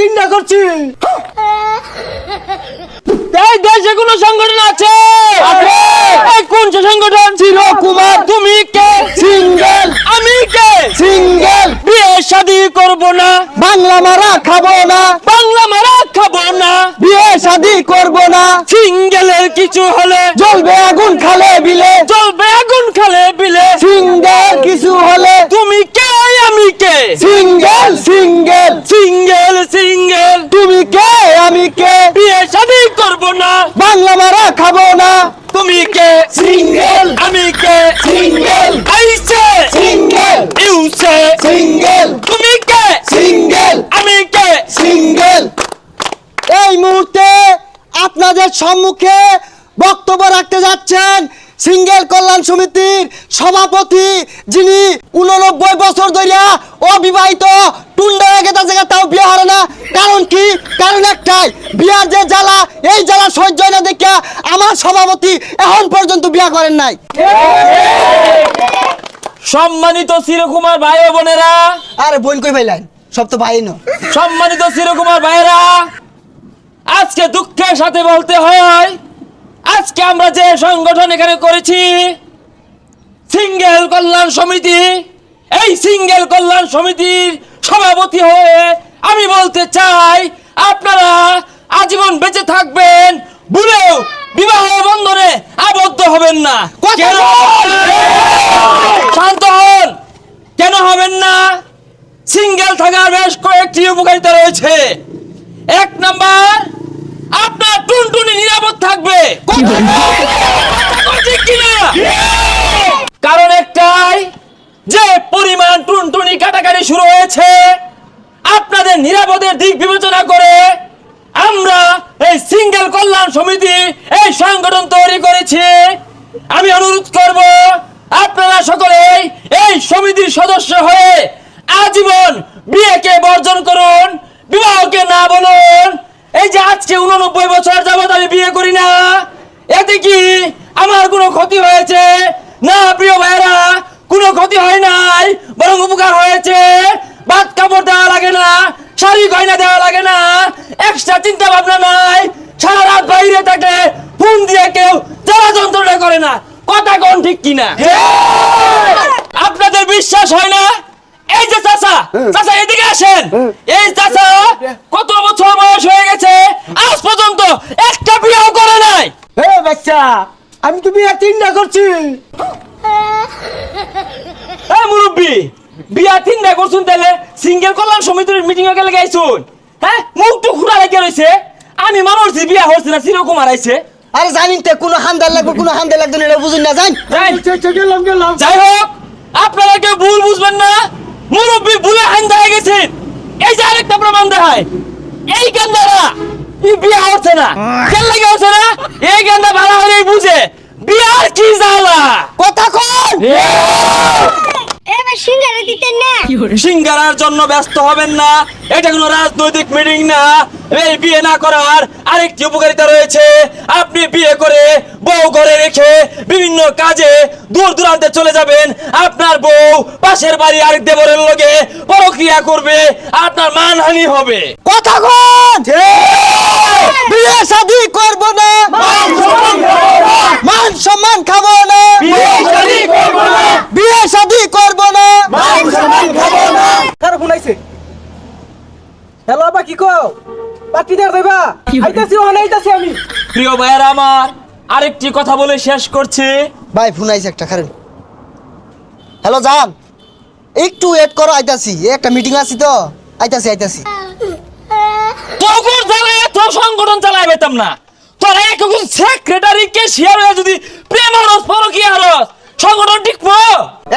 চিন্তা করছি এই দেশে কোন সংগঠন আছে? এই কোন সংগঠন? চিরকুমার। তুমি কে? সিঙ্গেল। আমি কে? সিঙ্গেল। বিয়ে শাদী করব না, বাংলা মারা খাবো না, বাংলা মারা খাবো না, বিয়ে শাদী করব না। সিঙ্গেলের কিছু হলে জ্বলবে আগুন খালে বিলে, জ্বলবে আগুন খালে বিলে। সিঙ্গেল কিছু হলে তুমি কে? আমি কে? Single single single single. তুমি কে? আমি কে? বিয়ে শাদী করব না, বাংলা মারা খাবো না। তুমি কে? সিঙ্গেল। আমি কে? সিঙ্গেল। আইছে সিঙ্গেল। ইউছে সিঙ্গেল। তুমি কে? সিঙ্গেল। আমি কে? সিঙ্গেল। এই মুহূর্তে আপনাদের সম্মুখে বক্তব্য রাখতে যাচ্ছেন সিঙ্গেল কল্যাণ সমিতির সভাপতি, যিনি 89 বছর ধরে অবিবাহিত, টুন্ডা হয়ে গেছে, তাও বিয়ে হারে না। কারণ কি? কারণ একটাই, বিয়ার যে জ্বালা, এই জ্বালা সহ্য হয় না দেখে আমার সভাপতি এখন পর্যন্ত বিয়ে করেন নাই। সম্মানিত চিরকুমার ভাই ও বোনেরা, আরে বোন কই পাইলেন? সব তো ভাই না। সম্মানিত চিরকুমার ভাইয়েরা, আজকে দুঃখের সাথে বলতে হয়, আজকে আমরা যে সংগঠন এখানে করেছি সিঙ্গেল কল্যাণ সমিতি, এই সিঙ্গেল কল্যাণ সমিতির সভাপতি হয়ে আমি বলতে চাই, আপনারা আজীবন বেঁচে থাকবেন, ভুলেও বিবাহ বন্ধনে আবদ্ধ হবেন না। কেন? শান্ত হন। কেন হবেন না? সিঙ্গেল থাকার বেশ কয়েকটি উপকারিতা রয়েছে। এক নাম্বার, আপনার টুনটুনি নিরাপদ থাকবে। ঠিক কিনা? কারণ একটাই, যে পরিমাণ টুনটুনি কাটাকাটি শুরু হয়েছে, আপনাদের নিরাপদের দিক বিবেচনা করে আমরা এই সিঙ্গেল কল্যাণ সমিতি, এই সংগঠন তৈরি করেছি। আমি অনুরোধ করব, আপনারা সকলেই এই সমিতির সদস্য হয়ে আজীবন বিয়েকে বর্জন করুন, বিবাহকে না বলুন। এই যে আজকে 89 বছর যাবত আমি বিয়ে করি না, এতে কি আমার কোনো ক্ষতি হয়েছে? না প্রিয় ভাইরা, কোনো ক্ষতি হয় নাই, বরং উপকার হয়েছে। ভাত কাপড় দেওয়া লাগে না, শাড়ি গয়না দেওয়া লাগে না, এক্সট্রা চিন্তা ভাবনা নাই। সারা রাত বাইরে থাকলে ফোন দিয়ে কেউ জ্বালা যন্ত্রণা করে না। কথা কোন ঠিক কিনা? আপনাদের বিশ্বাস হয় না? এই যে চাচা, চাচা এদিকে আসেন। এই চাচা কত বছর বয়স হয়ে গেছে, আজ পর্যন্ত একটা বিয়েও করে নাই। হে বাচ্চা, আমি তো বিয়ে চিন্তা করছি। এই মুরব্বি, বিয়া তিনটা করছুন, তাহলে সিঙ্গেল কল্যাণ সমিতির মিটিং এ গেলে গাইছুন? হ্যাঁ, মুখ তো খুঁড়া রেখে রয়েছে। আমি মানুষ বিয়া হচ্ছে না, চিরকুমার আইছে। আরে জানিন তো, কোনো হান্দার লাগবে, কোনো হান্দার লাগবে না, বুঝুন না। গেলাম। যাই হোক, আপনারা কেউ ভুল বুঝবেন না, মুরব্বি ভুলে হান্দা হয়ে গেছেন। এই যে আরেকটা প্রমাণ দেখায়, এই গেন্দারা বিয়া হচ্ছে না। কেন লাগে হচ্ছে না? এই গেন্দা ভালো হলেই বুঝে বিয়ার কি জ্বালা। কথা কন। এবার সিঙ্গারা দিতেন না। সিঙ্গারার জন্য ব্যস্ত হবেন না, এটা কোনো রাজনৈতিক মিটিং না। এই বিয়ে না করার আরেকটি উপকারিতা রয়েছে। আপনি বিয়ে করে বউ ঘরে রেখে বিভিন্ন কাজে দূর দূরান্তে চলে যাবেন, আপনার বউ পাশের বাড়ি আরেক দেবরের লগে পরক্রিয়া করবে, আপনার মানহানি হবে। কথা কন। বিয়ে শাদী করব না, মান সম্মান খাবো না, বিয়ে শাদী করব না, বিয়ে শাদী করব না, মান সম্মান খাবো না। কারো ফোন আইছে? হ্যালো আপা, কি কও? পার্টি দেওয়া যাইবা? আইতাছি, ওখানে আইতাছি আমি। প্রিয় ভাইয়েরা আমার, আরেকটি কথা বলে শেষ করছি। ভাই ফোন আইছে একটা, কারণ হ্যালো জান, একটু ওয়েট করো, আইতাছি। একটা মিটিং আছে তো, আইতাছি। তোর জ্বালায় তো সংগঠন চালাই পেতাম না। তোরা এখন সেক্রেটারি কে শেয়ার হয়ে যদি প্রেম হরস পরকীয়া হরস, সংগঠন টিকবো?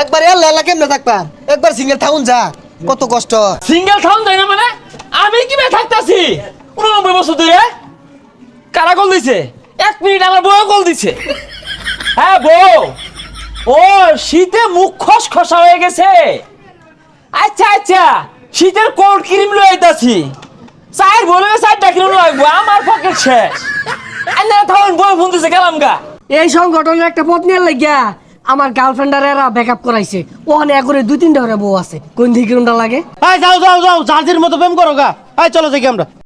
একবার এর লেলা কেমনে থাকবা? একবার সিঙ্গেল থাকুন যা, কত কষ্ট। সিঙ্গেল থাউন যায় না মানে? আমি কি থাকতাছি 89 বছর ধরে? কারা কল দিছে? 1 মিনিট আমার বউ কল দিছে। হ্যাঁ বউ, ও শীতে মুখ খসখসা হয়ে গেছে। আচ্ছা, শীতের কোল্ড ক্রিম লই আইতাছি। চার বলে 4টা কিলো লাগবে, আমার পকেট শেষ। আইনা থাউন বউ ফোন দিছে, গেলাম গা। এই সংগঠনের একটা পথ নিয়ে লাগিয়া আমার গার্লফ্রেন্ডারেরা ব্যাকআপ করাইছে। ওখানে একরে 2-3টা করে বউ আছে। কোন দিকে কোনটা লাগে? যাও জার্জির মতো প্রেম করো গা। চলো দেখি আমরা